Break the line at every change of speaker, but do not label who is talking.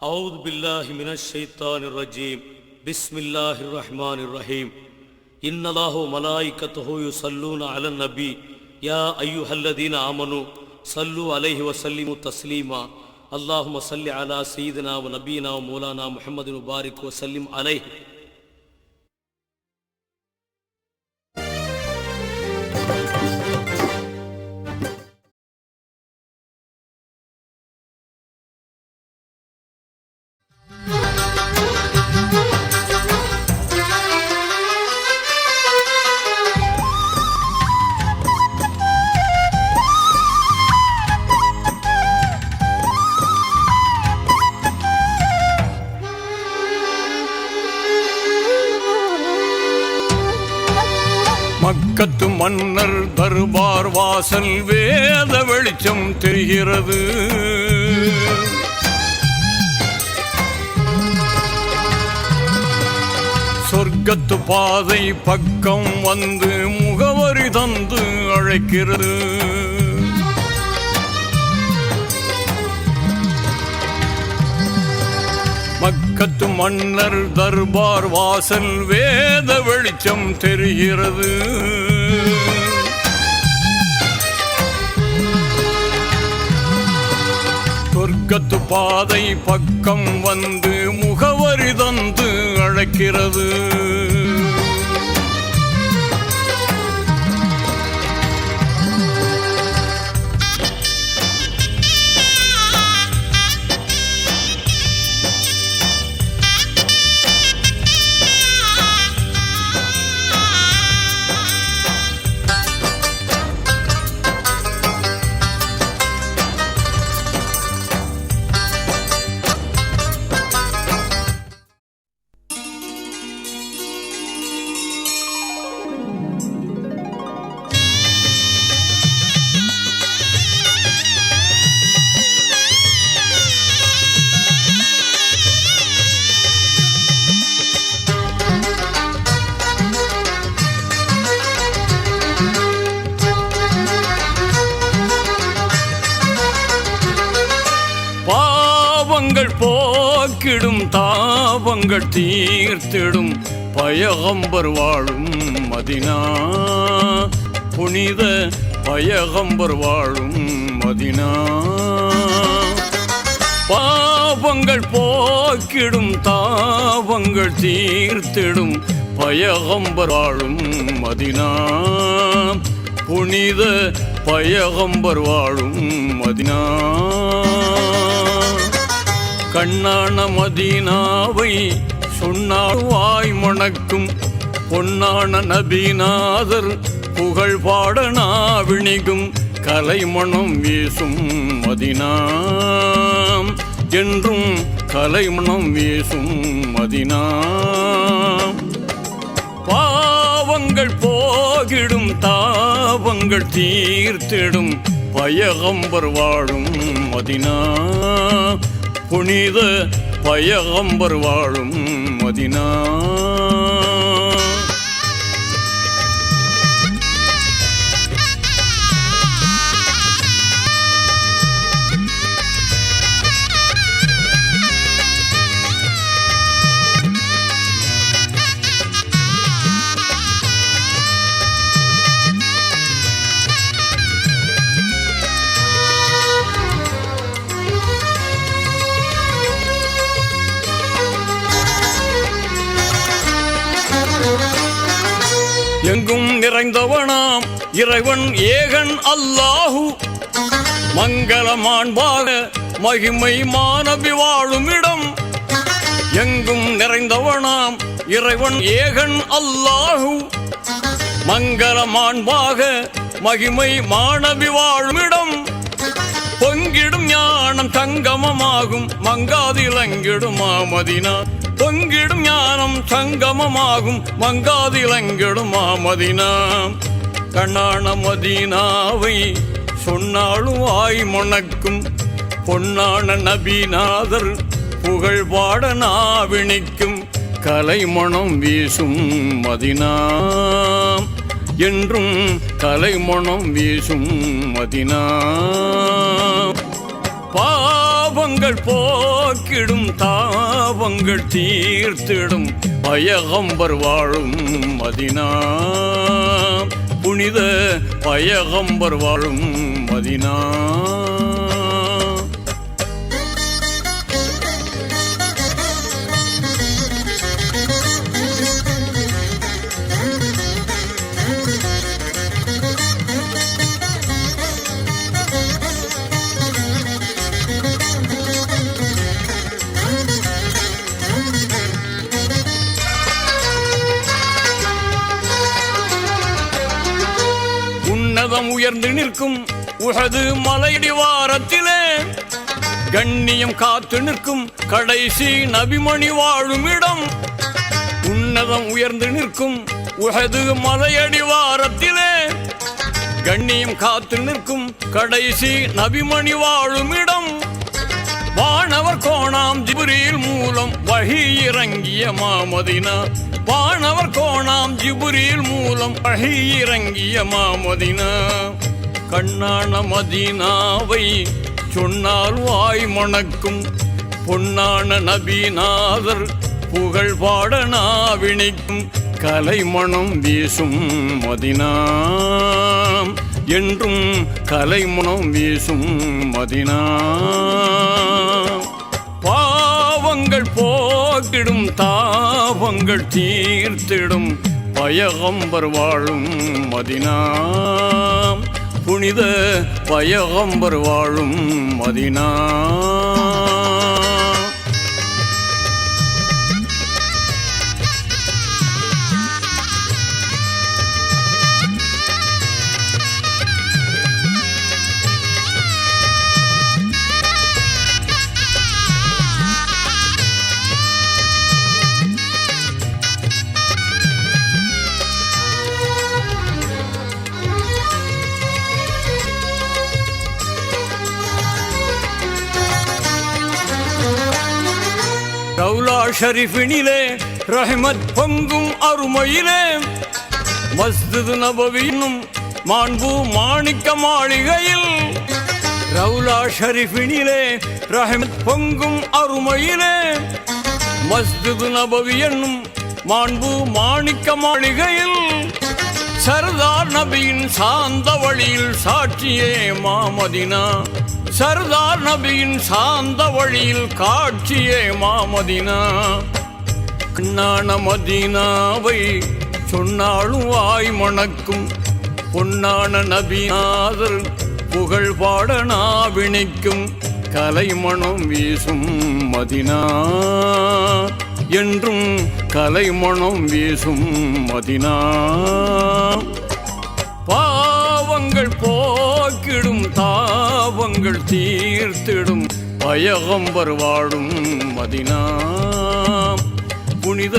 أعوذ بالله من الشيطان الرجيم بسم الله الرحمن الرحيم إن الله وملائكته يصلون على النبي يا أيها الذين آمنوا صلوا عليه وسلموا تسليما اللهم صل على سيدنا ونبينا ومولانا محمد وبارك وسلم عليه.
மக்கத்து மன்னர் தர்பார் வாசல் வேத வெளிச்சம் தெரிகிறது. சொர்க்கத்து பாதை பக்கம் வந்து முகவரி தந்து அழைக்கிறது. மக்கத்து மன்னர் தர்பார் வாசல் வேத வெளிச்சம் தெரிகிறது. சொர்க்கத்து பாதை பக்கம் வந்து முகவரி தந்து அழைக்கிறது. பாவங்கள் போக்கிடும் தாவங்கள் தீர்த்திடும் பயகம்பர் வாழும் மதினா, புனித பயகம்பர் வாழும் மதினா. பாவங்கள் போக்கிடும் தாவங்கள் தீர்த்திடும் பயகம்பர் வாழும் மதினா, புனித பயகம்பர் வாழும் மதினா. கண்ணான மதீனாவை சொன்னால் வாய் மணக்கும் பொன்னான நபிநாதர் புகழ் பாட நாவிணிகும் கலைமணம் வீசும் மதினா, என்றும் கலைமணம் வீசும் மதினா. பாவங்கள் போகிடும் தாவங்கள் தீர்த்திடும் பயகம்பர் வாழும் மதினா, புனித பயகம்பர் வாழும் மதினா. எங்கும் நிறைந்தவனாம் இறைவன் ஏகன் அல்லாஹு, மங்களமாண்பாக மகிமை மாநபி வாழும் இடம். எங்கும் நிறைந்தவனாம் இறைவன் ஏகன் அல்லாஹு, மங்களமாண்பாக மகிமை மாநபி வாழும் இடம். பொங்கிடும் ஞானம் சங்கமமாகும் மங்காதிலங்கிடுமா மதினா, பொங்கிடும் ஞானம் சங்கமமாகும் மங்காதிலங்கிடுமா மதினா. கண்ணான மதீனாவை சொன்னாலும் வாய் மணக்கும் பொன்னான நபிநாதர் புகழ் பாட நாவிணிக்கும் கலைமணம் வீசும் மதினா, என்றும் கலைமணம் வீசும் மதினா. பாவங்கள் பாவங்கள் போக்கிடும் தாவங்கள் தீர்த்திடும் பயகம்பர் வாழும் மதினா புனித பயகம்பர் வாழும் மதினா உன்னதம் உயர்ந்து நிற்கும் உஹது மலையடிவாரத்திலே கண்ணியம் காத்து நிற்கும் கடைசி நபிமணி வாழும் இடம். உன்னதம் உயர்ந்து நிற்கும் உஹது மலையடிவாரத்திலே கண்ணியம் காத்து நிற்கும் கடைசி நபிமணி வாழும் இடம். வானவர் கோணாம் ஜிப்ரீல் மூலம் வஹி இறங்கிய மாமதினா. வானவர் கோணாம் ஜிப்ரீல் மூலம் வஹி இறங்கிய மாமதினா. கண்ணான மதீனாவை சொன்னால் வாய் மணக்கும் பொன்னான நபிநாதர் புகழ் பாட நாவினிக்கும் கலைமணம் வீசும் மதினா என்றும் கலைமணம் வீசும் மதினா. பாவங்கள் போக்கிடும் தாவங்கள் தீர்த்திடும் பயகம்பர் வாழும் மதினா புனித பயகம்பர் வாழும் மதினா. ரவுலா ஷரீஃபினிலே ரஹ்மத் பொங்கும் அருமையிலே மஸ்ஜித் நபவியினும் மாண்பு மாணிக்க மாளிகையில். ரவுலா ஷரீஃபினிலே ரஹ்மத் பொங்கும் அருமையிலே மஸ்ஜித் நபவி என்னும் மாண்பு மாணிக்க மாளிகையில். சர்தார் நபியின் சாந்த வழியில் சாட்சியே மாமதினா. சர்தார் நபியின் சாந்த வழியில் காட்சியே மாமதினா. கண்ணான மதீனாவை சொன்னாலும் வாய் மணக்கும் பொன்னான நபிநாதர் புகழ் பாட நாவினிக்கும் கலைமணம் வீசும் மதினா என்றும் கலைமணம் வீசும் மதினா. பாவங்கள் போக்கிடும் தாவங்கள் தீர்த்திடும் பயகம்பர் வாழும் மதினா புனித